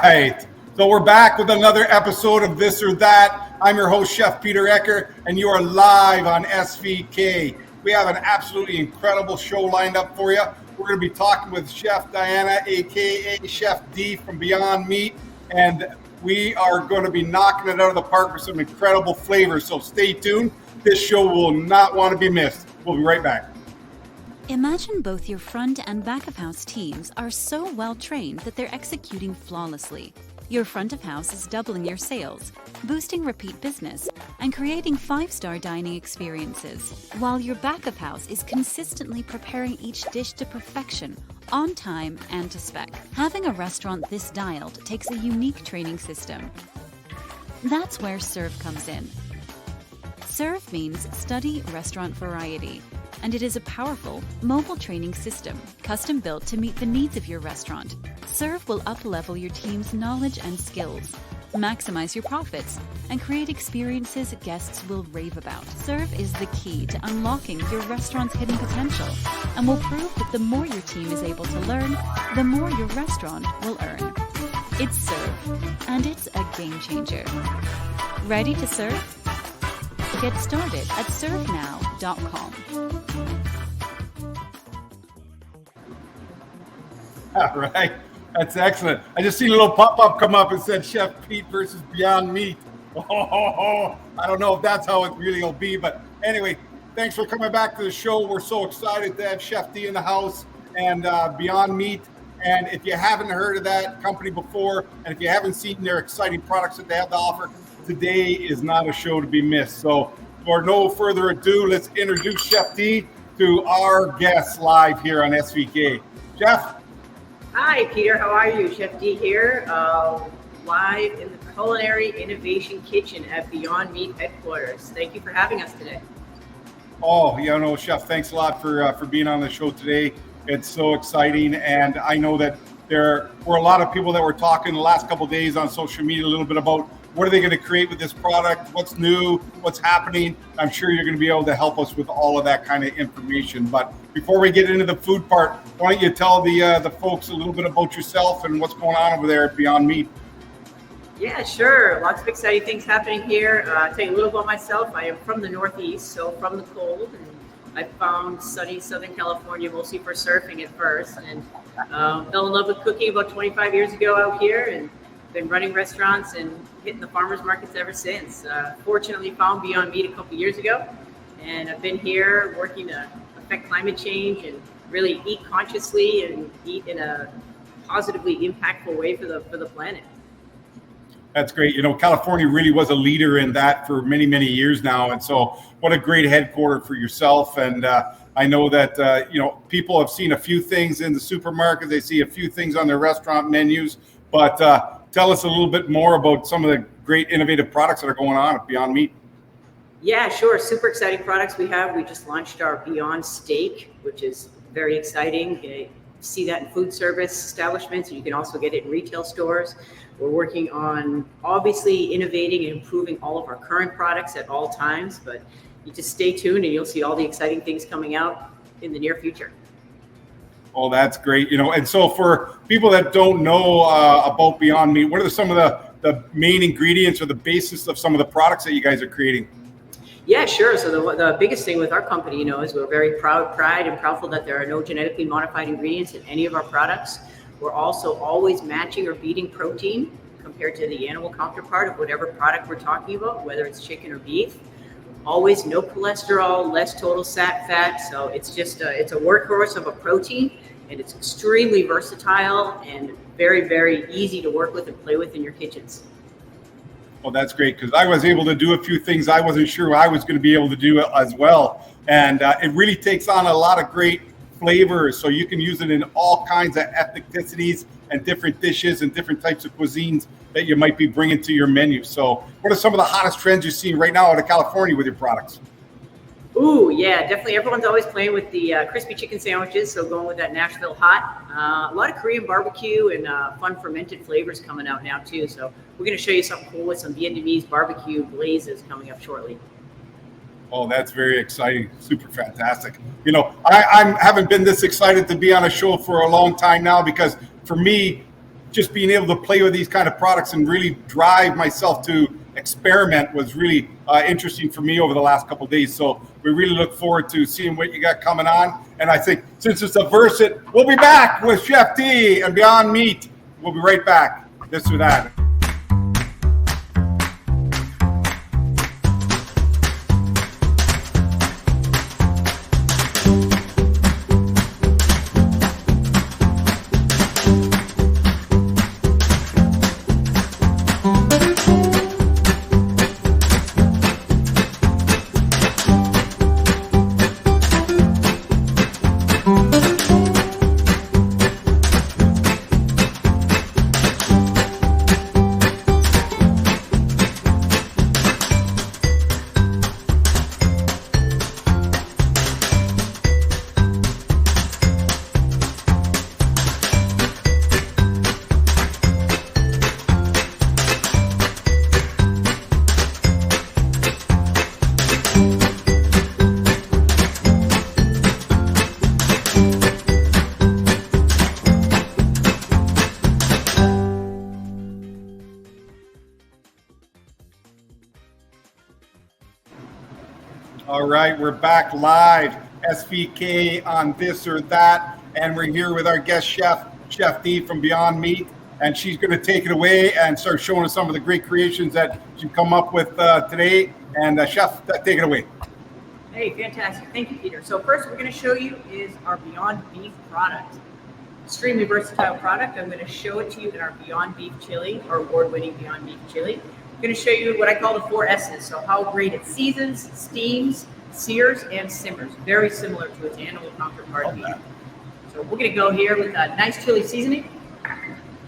right. So we're back with another episode of This or That. I'm your host, Chef Peter Ecker, and you are live on SVK. We have an absolutely incredible show lined up for you. We're going to be talking with Chef Diana, a.k.a. Chef D from Beyond Meat, and we are going to be knocking it out of the park with some incredible flavors. So stay tuned. This show will not want to be missed. We'll be right back. Imagine both your front and back of house teams are so well trained that they're executing flawlessly. Your front of house is doubling your sales, boosting repeat business, and creating 5-star dining experiences, while your back of house is consistently preparing each dish to perfection, on time and to spec. Having a restaurant this dialed takes a unique training system. That's where Serve comes in. Serve means study restaurant variety, and it is a powerful mobile training system, custom built to meet the needs of your restaurant. Serve will up-level your team's knowledge and skills, maximize your profits, and create experiences guests will rave about. Serve is the key to unlocking your restaurant's hidden potential and will prove that the more your team is able to learn, the more your restaurant will earn. It's Serve, and it's a game changer. Ready to serve? Get started at servenow.com. All right. That's excellent. I just seen a little pop-up come up and said Chef Pete versus Beyond Meat. I don't know if that's how it really will be, but anyway, thanks for coming back to the show. We're so excited to have Chef D in the house and Beyond Meat. And if you haven't heard of that company before, and if you haven't seen their exciting products that they have to offer, today is not a show to be missed. So for no further ado, let's introduce Chef D to our guests live here on SVK. Chef? Hi, Peter. How are you? Chef D here, live in the Culinary Innovation Kitchen at Beyond Meat headquarters. Thank you for having us today. Oh, yeah, no, Chef, thanks a lot for being on the show today. It's so exciting, and I know that there were a lot of people that were talking the last couple of days on social media a little bit about what are they going to create with this product, what's new, what's happening. I'm sure you're going to be able to help us with all of that kind of information. But before we get into the food part, why don't you tell the folks a little bit about yourself and what's going on over there at Beyond Meat? Yeah, sure. Lots of exciting things happening here. I'll tell you a little about myself. I am from the Northeast, so from the cold. And I found sunny Southern California mostly for surfing at first, and fell in love with cooking about 25 years ago out here, and been running restaurants and hitting the farmers markets ever since. Fortunately found Beyond Meat a couple years ago, and I've been here working to affect climate change and really eat consciously and eat in a positively impactful way for the planet. That's great. You know, California really was a leader in that for many, many years now. And so what a great headquarter for yourself. And I know that, people have seen a few things in the supermarket. They see a few things on their restaurant menus. But tell us a little bit more about some of the great innovative products that are going on at Beyond Meat. Yeah, sure. Super exciting products we have. We just launched our Beyond Steak, which is very exciting. You see that in food service establishments, and you can also get it in retail stores. We're working on obviously innovating and improving all of our current products at all times, but you just stay tuned and you'll see all the exciting things coming out in the near future. Oh, that's great. And so for people that don't know about Beyond Meat, what are some of the main ingredients or the basis of some of the products that you guys are creating? Yeah, sure. So the biggest thing with our company, is we're very pride and proudful that there are no genetically modified ingredients in any of our products. We're also always matching or beating protein compared to the animal counterpart of whatever product we're talking about, whether it's chicken or beef. Always no cholesterol, less total fat. So it's just it's a workhorse of a protein, and it's extremely versatile and very, very easy to work with and play with in your kitchens. Well, that's great, because I was able to do a few things I wasn't sure I was going to be able to do as well. And it really takes on a lot of great flavors. So you can use it in all kinds of ethnicities and different dishes and different types of cuisines that you might be bringing to your menu. So what are some of the hottest trends you're seeing right now out of California with your products? Ooh, yeah, definitely. Everyone's always playing with the crispy chicken sandwiches, so going with that Nashville hot. A lot of Korean barbecue and fun fermented flavors coming out now too. So we're going to show you something cool with some Vietnamese barbecue glazes coming up shortly. Oh, that's very exciting. Super fantastic. I haven't been this excited to be on a show for a long time now, because for me, just being able to play with these kind of products and really drive myself to experiment was really interesting for me over the last couple of days. So we really look forward to seeing what you got coming on. And I think since it's a Versit, we'll be back with Chef D and Beyond Meat. We'll be right back. This or that. All right, we're back live, SVK on This or That, and we're here with our guest chef, Chef D from Beyond Meat, and she's going to take it away and start showing us some of the great creations that she's come up with today. And Chef, take it away. Hey, fantastic. Thank you, Peter. So first we're going to show you is our Beyond Beef product. Extremely versatile product. I'm going to show it to you in our Beyond Beef chili, our award-winning Beyond Beef chili. I'm going to show you what I call the 4 S's. So how great it seasons, steams, sears, and simmers. Very similar to its animal counterpart beef. So we're going to go here with a nice chili seasoning.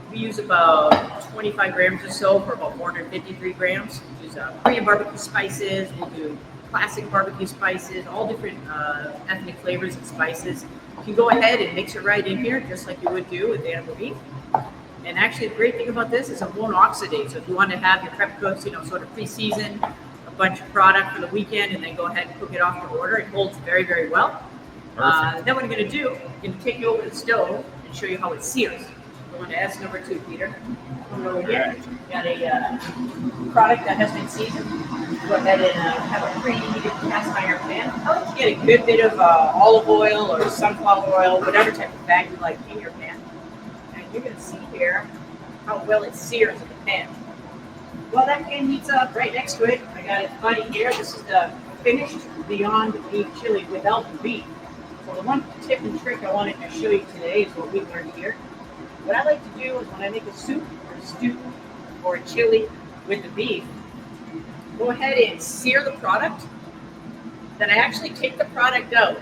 We use about 25 grams or so for about 453 grams. We use Korean barbecue spices. We'll do classic barbecue spices, all different ethnic flavors and spices. You can go ahead and mix it right in here, just like you would do with animal beef. And actually, the great thing about this is it won't oxidate. So if you want to have your prep cooks, sort of pre-season a bunch of product for the weekend and then go ahead and cook it off to order, it holds very, very well. Then what I'm going to do, I'm going to take you over to the stove and show you how it sears. Going to S number 2, Peter. Over here, got a product that has been seasoned. Go ahead and have a preheated cast iron pan. I like to get a good bit of olive oil or sunflower oil, whatever type of fat you like in your pan. And you're going to see here how well it sears in the pan. While that pan heats up, right next to it, I got it buddy here. This is the finished Beyond Beef chili without the beef. So the one tip and trick I wanted to show you today is what we learned here. What I like to do is when I make a soup or a stew or a chili with the beef, go ahead and sear the product. Then I actually take the product out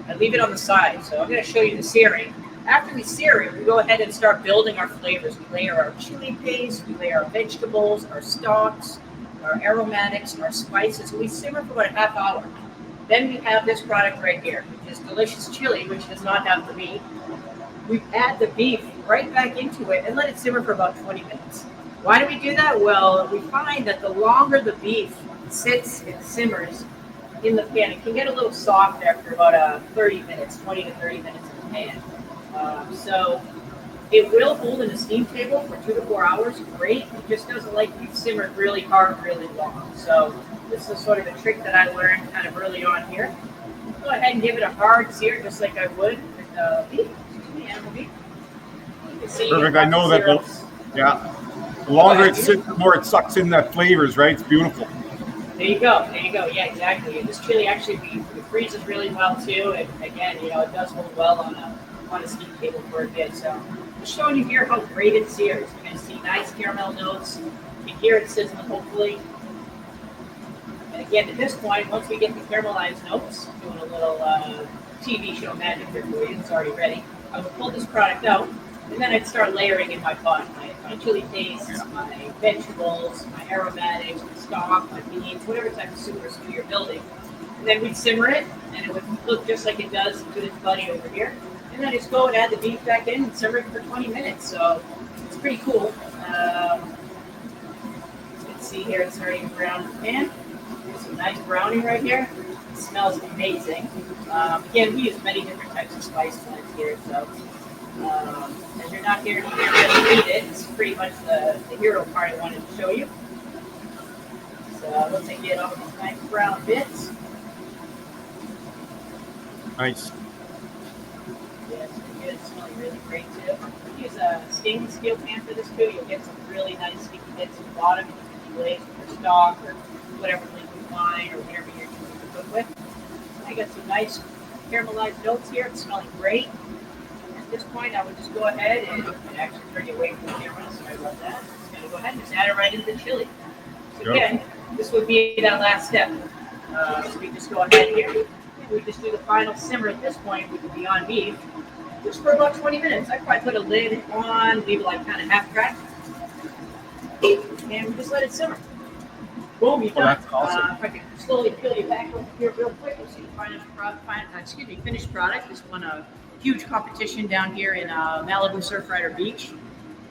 and leave it on the side. So I'm going to show you the searing. After we sear it, we go ahead and start building our flavors. We layer our chili paste, we layer our vegetables, our stocks, our aromatics, and our spices. We simmer for about a half hour. Then we have this product right here, which is delicious chili, which does not have the meat. We add the beef right back into it and let it simmer for about 20 minutes. Why do we do that? Well, we find that the longer the beef sits and simmers in the pan, it can get a little soft after about 30 minutes, 20 to 30 minutes in the pan. So it will hold in a steam table for 2 to 4 hours. Great. It just doesn't like beef simmered really hard, really long. So this is sort of a trick that I learned kind of early on here. Go ahead and give it a hard sear, just like I would with beef. Animal beef. You can see perfect. I know that. The longer it sits, the more it sucks in that flavors, right? It's beautiful. There you go. There you go. Yeah, exactly. And this chili actually it freezes really well too. And again, it does hold well on a steam table for a bit. So I'm just showing you here how great it sears. You're going to see nice caramel notes. You can hear it sizzling, hopefully. And again, at this point, once we get the caramelized notes, doing a little TV show magic here for you. It's already ready. I would pull this product out, and then I'd start layering in my pot, my chili paste, my vegetables, my aromatics, my stock, my beans, whatever type of soup or stew you're building. And then we'd simmer it, and it would look just like it does to this buddy over here. And then I just go and add the beef back in and simmer it for 20 minutes. So it's pretty cool. You can see here it's starting to brown in the pan. There's some nice browning right here. It smells amazing. Again, we use many different types of spice blends here, so As you're not here to really eat it, it's pretty much the hero part I wanted to show you. So once I get all these nice brown bits. Nice. Yes, good. It's smelling really great too. Use a stainless steel pan for this too. You'll get some really nice sticky bits at the bottom. You can glaze with your stock or whatever liquid wine or whatever you're choosing to cook with. I got some nice caramelized notes here. It's smelling great. At this point, I would just go ahead and actually turn you away from the camera. Sorry about that. Just gonna go ahead and just add it right into the chili. So again, this would be that last step. So we just go ahead here. And we just do the final simmer at this point with the Beyond Beef, just for about 20 minutes. I probably put a lid on, leave it like kind of half cracked, and we just let it simmer. Boom, you're done. That's awesome. If I can slowly peel you back over here real quick, you'll see the finished product. This won a huge competition down here in Malibu Surfrider Beach.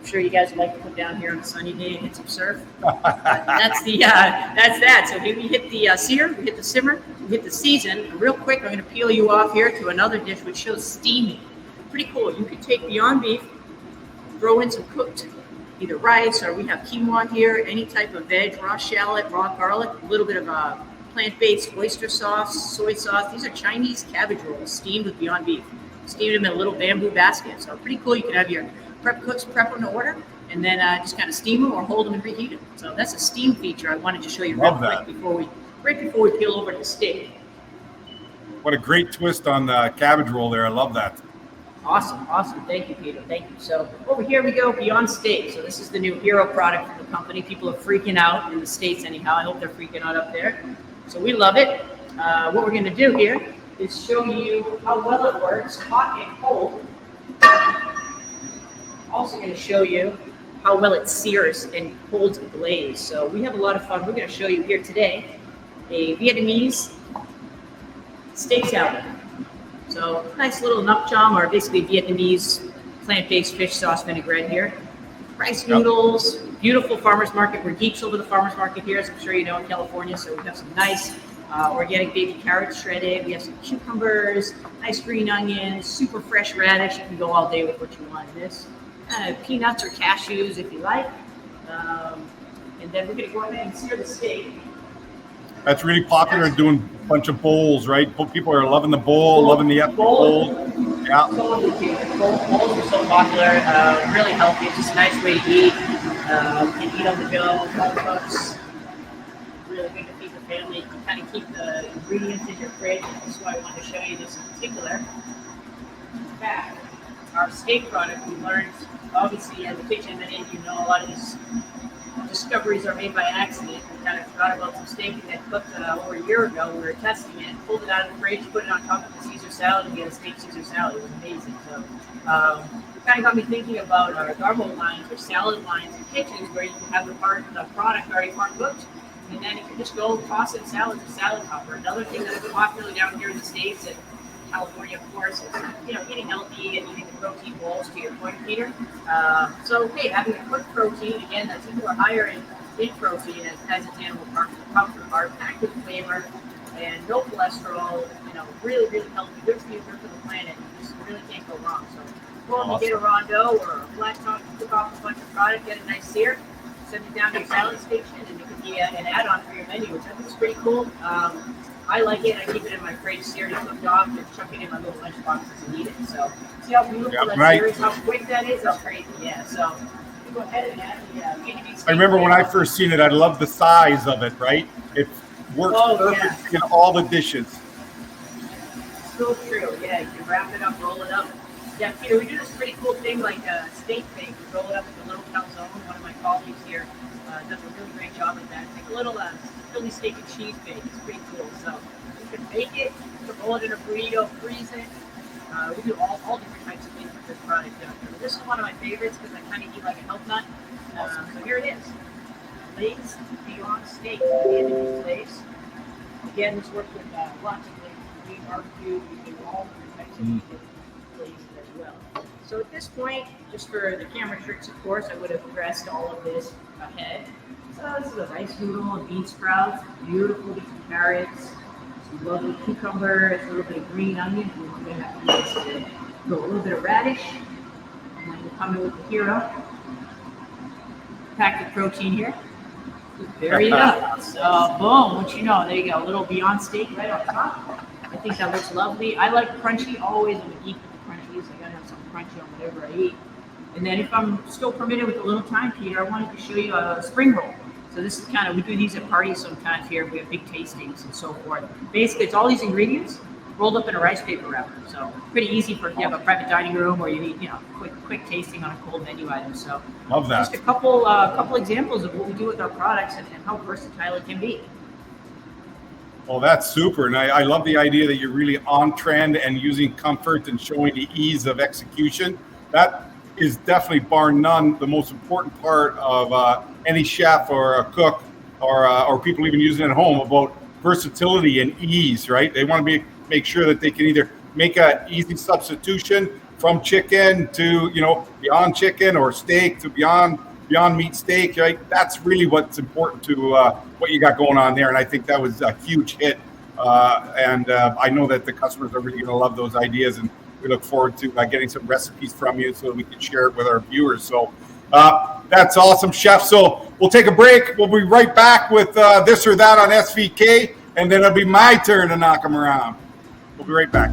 I'm sure you guys would like to come down here on a sunny day and hit some surf. That's that. So here we hit the sear, we hit the simmer, we hit the season. Real quick, I'm going to peel you off here to another dish which shows steaming. Pretty cool. You could take Beyond Beef, throw in some cooked either rice, or we have quinoa here, any type of veg, raw shallot, raw garlic, a little bit of plant-based oyster sauce, soy sauce. These are Chinese cabbage rolls steamed with Beyond Beef. Steamed them in a little bamboo basket. So pretty cool. You can have your prep cooks prep them to order, and then just kind of steam them or hold them and reheat them. So that's a steam feature I wanted to show you real quick before we peel over to the steak. What a great twist on the cabbage roll there. I love that. Awesome. Thank you, Peter. Thank you. So over here we go, Beyond Steak. So this is the new hero product from the company. People are freaking out in the States anyhow. I hope they're freaking out up there. So we love it. What we're going to do here is show you how well it works, hot and cold. Also going to show you how well it sears and holds the glaze. So we have a lot of fun. We're going to show you here today a Vietnamese steak salad. So nice little nuc cham, or basically Vietnamese plant-based fish sauce vinaigrette here. Rice noodles, beautiful farmer's market. We're geeks over the farmer's market here, as I'm sure you know, in California. So we have some nice organic baby carrots shredded. We have some cucumbers, nice green onions, super fresh radish. You can go all day with what you want in this. Peanuts or cashews if you like. And then we're going to go ahead and sear the steak. That's really popular doing a bunch of bowls, right? People are loving the bowl, loving the epic bowl. Yeah. Bowls are so popular, really healthy. It's just a nice way to eat. You can eat on the go, home cooks. Really good to feed the family. You can kind of keep the ingredients in your fridge. That's why I wanted to show you this in particular. In fact, our steak product, we learned, obviously, as a kitchen minute, you know, a lot of these discoveries are made by accident. We kind of forgot about some steak that cooked over a year ago. We were testing it, pulled it out of the fridge, put it on top of the Caesar salad, and we had a steak Caesar salad. It was amazing. So it kind of got me thinking about our garbo lines or salad lines in kitchens where you can have the product already part cooked, and then you can just go toss in salads or salad topper. Another thing that is popular down here in the States and California, of course, is eating healthy and eating the protein bowls, to your point, Peter. So, hey, having a cooked protein, again, that's even higher in protein as its animal comfort, packed with flavor, and no cholesterol, really, really healthy, good for you, good for the planet. You just really can't go wrong. So, go and get a rondo or a flat top, cook off a bunch of product, get a nice sear, send it down to your salad station, and it could be an add-on for your menu, which I think is pretty cool. I like it. I keep it in my fridge, seared and cooked off, and chuck it in my little lunch boxes and eat it. So, see how beautiful that sear is, how quick that is? That's crazy. Yeah. So, you go ahead and add the Vietnamese steak. I remember when I first seen it, I loved the size of it, right? It works perfect in all the dishes. So true. Yeah, you can wrap it up, roll it up. Yeah, Peter, we do this pretty cool thing like a steak bake. We roll it up with a little calzone. One of my colleagues here does a really great job with that. Take a little Philly steak and cheese bake. It's pretty cool. So you can bake it, you can roll it in a burrito, freeze it. We do all different types of things with this product. This is one of my favorites because I kind of eat like a health nut. So here it is. Lay's Beyond Steak at the end of this place. Again, this works with lots of flavors. We barbecue, we do all different types of flavors as well. So at this point, just for the camera tricks, of course, I would have dressed all of this ahead. So this is a rice noodle, a bean sprouts, beautiful with some carrots, some lovely cucumbers, a little bit of green onion. We're going to have to go a little bit of radish, And then we'll come in with the hero. Packed with protein here. Vary it up. So boom, what you know, there you go. A little Beyond Steak right on top. I think that looks lovely. I like crunchy always. I'm a geek with the crunchies. I gotta have some crunchy on whatever I eat. And then if I'm still permitted with a little time, Peter, I wanted to show you a spring roll. So this is kind of, we do these at parties sometimes here. We have big tastings and so forth. Basically, it's all these ingredients rolled up in a rice paper wrapper. So pretty easy for if you have a private dining room or you need, you know, quick tasting on a cold menu item. So Love that. just a couple examples of what we do with our products and how versatile it can be. Well, that's super. And I love the idea that you're really on trend and using comfort and showing the ease of execution. That is definitely, bar none, the most important part of any chef or a cook or people even using it at home, about versatility and ease, right? They want to make sure that they can either make an easy substitution from chicken to, you know, Beyond Chicken, or steak to Beyond Meat steak, right? That's really what's important to what you got going on there. And I think that was a huge hit. And I know that the customers are really going to love those ideas. And we look forward to getting some recipes from you so that we can share it with our viewers. So that's awesome, Chef. So we'll take a break. We'll be right back with this or that on SVK. And then it'll be my turn to knock them around. We'll be right back.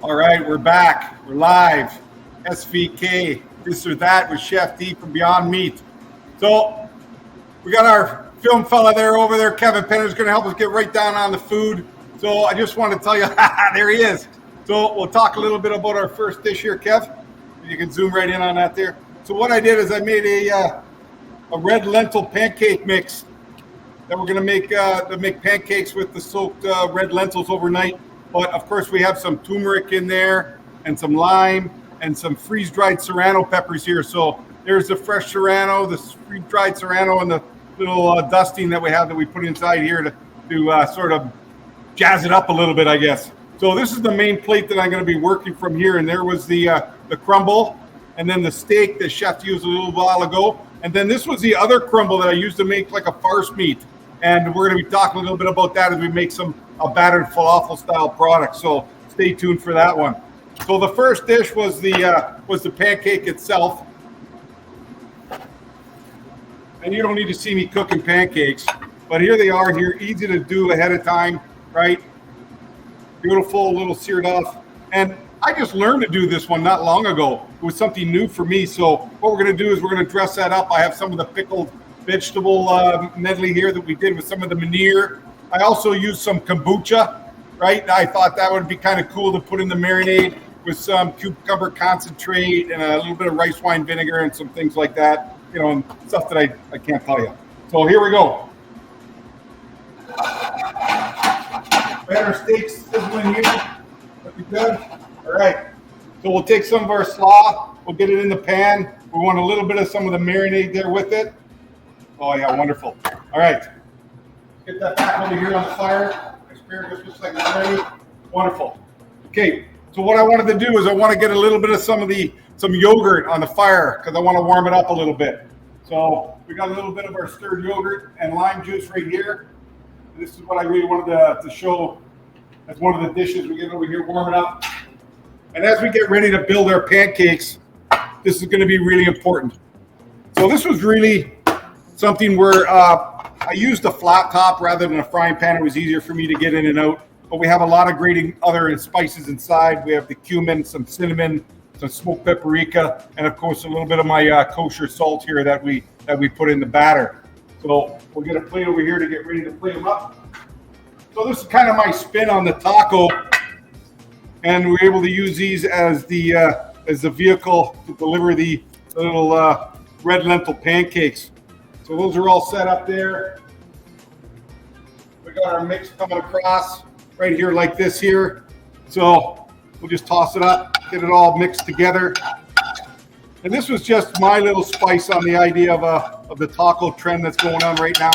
All right, we're back. We're live. SVK, this or that with Chef D from Beyond Meat. So we got our film fella there over there. Kevin Penner's going to help us get right down on the food. So I just want to tell you, there he is. So we'll talk a little bit about our first dish here, Kev. You can zoom right in on that there. So what I did is I made a red lentil pancake mix that we're going to make pancakes with the soaked red lentils overnight. But of course, we have some turmeric in there and some lime and some freeze-dried serrano peppers here. So there's the fresh serrano, the freeze-dried serrano, and the little dusting that we have that we put inside here to sort of jazz it up a little bit, I guess. So this is the main plate that I'm going to be working from here. And there was the crumble, and then the steak that Chef used a little while ago. And then this was the other crumble that I used to make like a farce meat. And we're going to be talking a little bit about that as we make a battered falafel style product. So stay tuned for that one. So the first dish was the pancake itself. And you don't need to see me cooking pancakes, but here they are here, easy to do ahead of time, right? Beautiful, a little seared off. And I just learned to do this one not long ago. It was something new for me. So what we're going to do is we're going to dress that up. I have some of the pickled vegetable medley here that we did with some of the manure. I also used some kombucha, right? I thought that would be kind of cool to put in the marinade with some cucumber concentrate and a little bit of rice wine vinegar and some things like that, you know, and stuff that I can't tell you. So here we go. Better steak sizzling here. That'd be good. All right. So we'll take some of our slaw. We'll get it in the pan. We want a little bit of some of the marinade there with it. Oh, yeah, wonderful. All right. Get that back over here on the fire. Asparagus looks like it's ready. Wonderful. Okay, So what I wanted to do is I want to get a little bit of some yogurt on the fire because I want to warm it up a little bit. So we got a little bit of our stirred yogurt and lime juice right here. This is what I really wanted to show as one of the dishes. We get over here, warm it up. And as we get ready to build our pancakes, this is going to be really important. So this was really something where I used a flat top rather than a frying pan. It was easier for me to get in and out. But we have a lot of great other spices inside. We have the cumin, some cinnamon, some smoked paprika, and of course a little bit of my kosher salt here that we put in the batter. So we'll get a plate over here to get ready to plate them up. So this is kind of my spin on the taco, and we're able to use these as the vehicle to deliver the little red lentil pancakes. So those are all set up there. We got our mix coming across right here like this here. So we'll just toss it up, get it all mixed together. And this was just my little spice on the idea of the taco trend that's going on right now.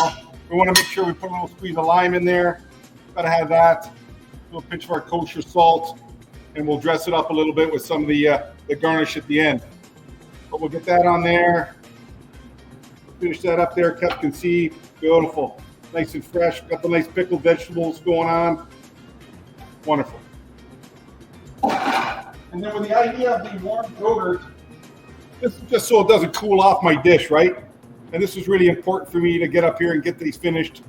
We want to make sure we put a little squeeze of lime in there. Gotta have that. A little pinch of our kosher salt, and we'll dress it up a little bit with some of the garnish at the end. But we'll get that on there. Finish that up there. Kev can see. Beautiful, nice and fresh. Got the nice pickled vegetables going on. Wonderful. And then with the idea of the warm yogurt, this is just so it doesn't cool off my dish, right? And this is really important for me to get up here and get these finished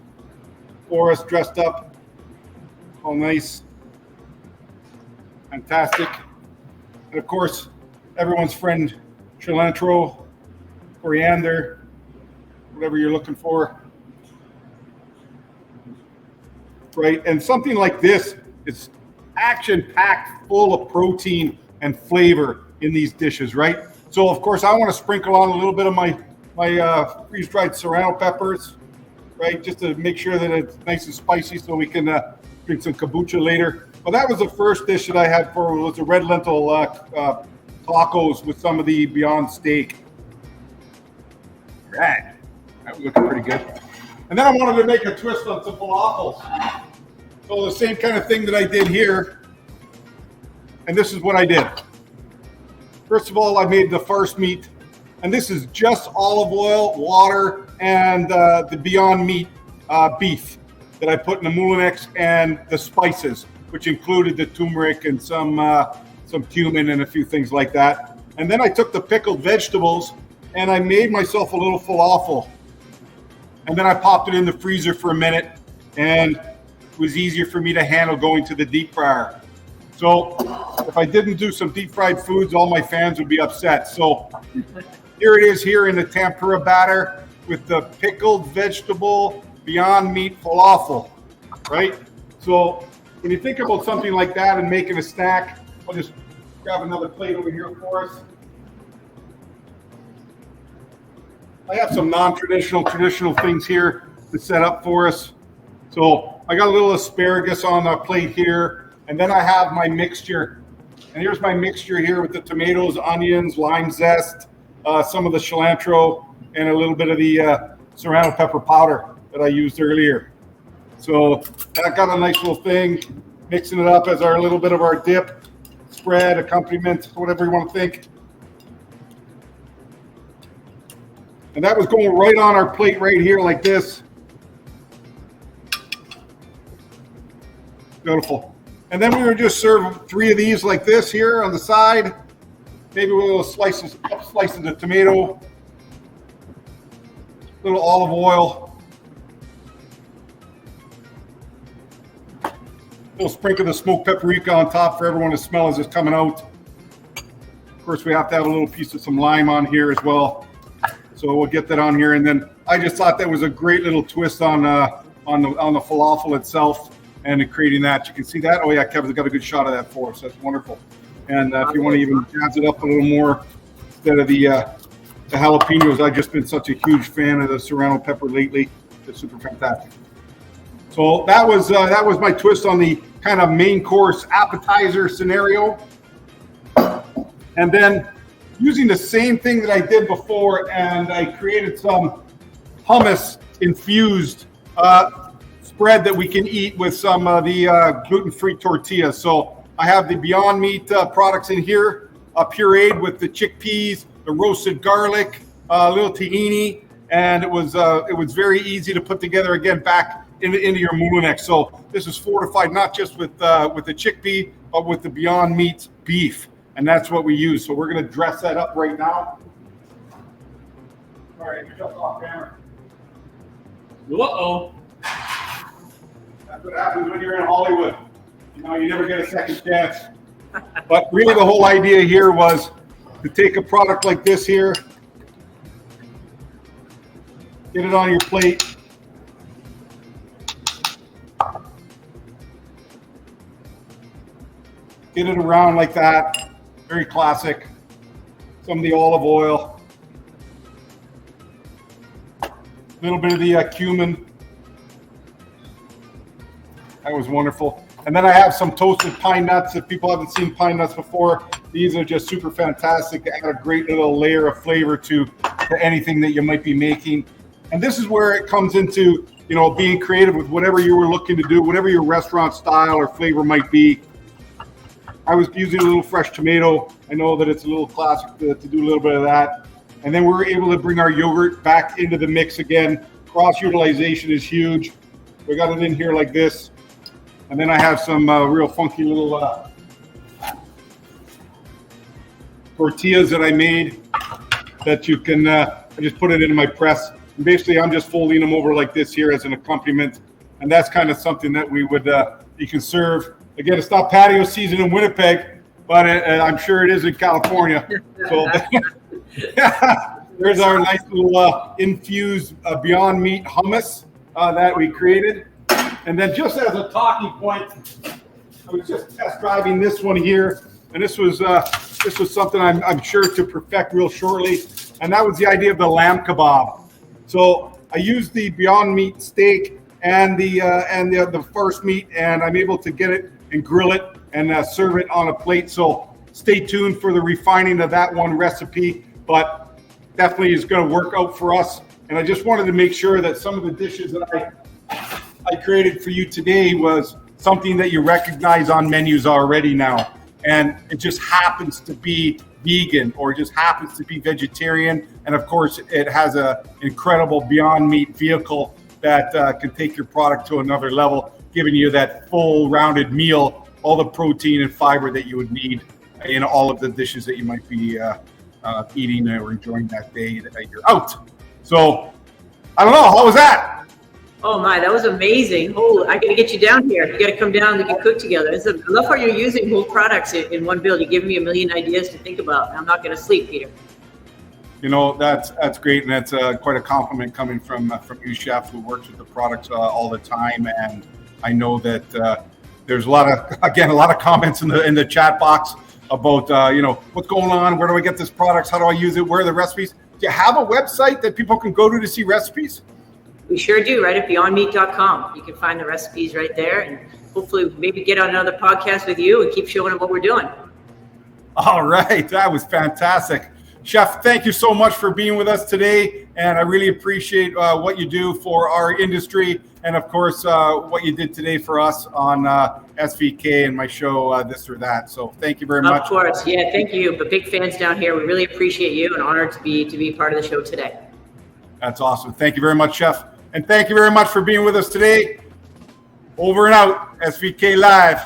for us, dressed up. All nice. Fantastic. And of course, everyone's friend, cilantro, coriander, whatever you're looking for. Right? And something like this is action-packed, full of protein and flavor in these dishes, right? So, of course, I want to sprinkle on a little bit of my freeze-dried serrano peppers, right? Just to make sure that it's nice and spicy so we can drink some kombucha later. But that was the first dish that I had was the red lentil tacos with some of the Beyond steak. Right. That was looking pretty good. And then I wanted to make a twist on some falafels. So the same kind of thing that I did here. And this is what I did. First of all, I made the farce meat. And this is just olive oil, water, and the Beyond Meat beef that I put in the moulinex and the spices, which included the turmeric and some cumin and a few things like that. And then I took the pickled vegetables and I made myself a little falafel. And then I popped it in the freezer for a minute, and it was easier for me to handle going to the deep fryer. So if I didn't do some deep fried foods, all my fans would be upset. So here it is here in the tempura batter with the pickled vegetable Beyond Meat falafel, right? So when you think about something like that and making a snack, I'll just grab another plate over here for us. I have some non-traditional, traditional things here to set up for us. So I got a little asparagus on the plate here, and then I have my mixture. And here's my mixture here with the tomatoes, onions, lime zest, some of the cilantro, and a little bit of the serrano pepper powder that I used earlier. So that got a nice little thing, mixing it up as our little bit of our dip, spread, accompaniment, whatever you want to think. And that was going right on our plate right here like this. Beautiful. And then we would just serve 3 of these like this here on the side. Maybe with a little slices of tomato, little olive oil, a little sprinkle of smoked paprika on top for everyone to smell as it's coming out. Of course, we have to have a little piece of some lime on here as well. So we'll get that on here. And then I just thought that was a great little twist on the falafel itself and creating that. You can see that. Oh yeah, Kevin's got a good shot of that for us. That's wonderful. And if you want to even jazz it up a little more instead of the jalapenos, I've just been such a huge fan of the serrano pepper lately. It's super fantastic. So that was my twist on the kind of main course appetizer scenario. And then using the same thing that I did before, and I created some hummus infused spread that we can eat with some of the gluten-free tortillas. So I have the Beyond Meat products in here, pureed with the chickpeas, the roasted garlic, a little tahini, and it was very easy to put together again back into your moulinex. So this is fortified not just with the chickpea, but with the Beyond Meat beef, and that's what we use. So we're going to dress that up right now. All right, you're just off camera. Uh-oh. That's what happens when you're in Hollywood. You know, you never get a second chance. But really the whole idea here was to take a product like this here, get it on your plate, get it around like that, very classic. Some of the olive oil, a little bit of the cumin. That was wonderful. And then I have some toasted pine nuts. If people haven't seen pine nuts before, these are just super fantastic. They add a great little layer of flavor to anything that you might be making. And this is where it comes into, you know, being creative with whatever you were looking to do, whatever your restaurant style or flavor might be. I was using a little fresh tomato. I know that it's a little classic to do a little bit of that. And then we were able to bring our yogurt back into the mix again. Cross-utilization is huge. We got it in here like this. And then I have some real funky little tortillas that I made that you can, I just put it into my press. And basically, I'm just folding them over like this here as an accompaniment. And that's kind of something that we would, you can serve. Again, it's not patio season in Winnipeg, but I'm sure it is in California. So there's our nice little infused Beyond Meat hummus that we created. And then just as a talking point, I was just test driving this one here, and this was something I'm sure to perfect real shortly, and that was the idea of the lamb kebab. So I used the Beyond Meat steak and the first meat, and I'm able to get it and grill it and serve it on a plate. So stay tuned for the refining of that one recipe, but definitely is going to work out for us. And I just wanted to make sure that some of the dishes that I created for you today was something that you recognize on menus already now. And it just happens to be vegan or just happens to be vegetarian. And of course, it has an incredible Beyond Meat vehicle that can take your product to another level, giving you that full rounded meal, all the protein and fiber that you would need in all of the dishes that you might be eating or enjoying that day that you're out. So I don't know, how was that? Oh my, that was amazing. Oh, I got to get you down here. You got to come down. We can cook together. I love how you're using whole products in one build. You're giving me a million ideas to think about. I'm not going to sleep, Peter. You know, that's great, and that's quite a compliment coming from you, chef, who works with the products all the time. And I know that there's a lot of comments in the chat box about what's going on, where do I get this products, how do I use it, where are the recipes? Do you have a website that people can go to see recipes? We sure do, right at beyondmeat.com. You can find the recipes right there, and hopefully maybe get on another podcast with you and keep showing them what we're doing. All right, that was fantastic. Chef, thank you so much for being with us today, and I really appreciate what you do for our industry, and of course, what you did today for us on SVK and my show, This or That. So thank you very much. Of course, yeah, thank you. But big fans down here. We really appreciate you, and honored to be part of the show today. That's awesome. Thank you very much, Chef. And thank you very much for being with us today. Over and out, SVK Live.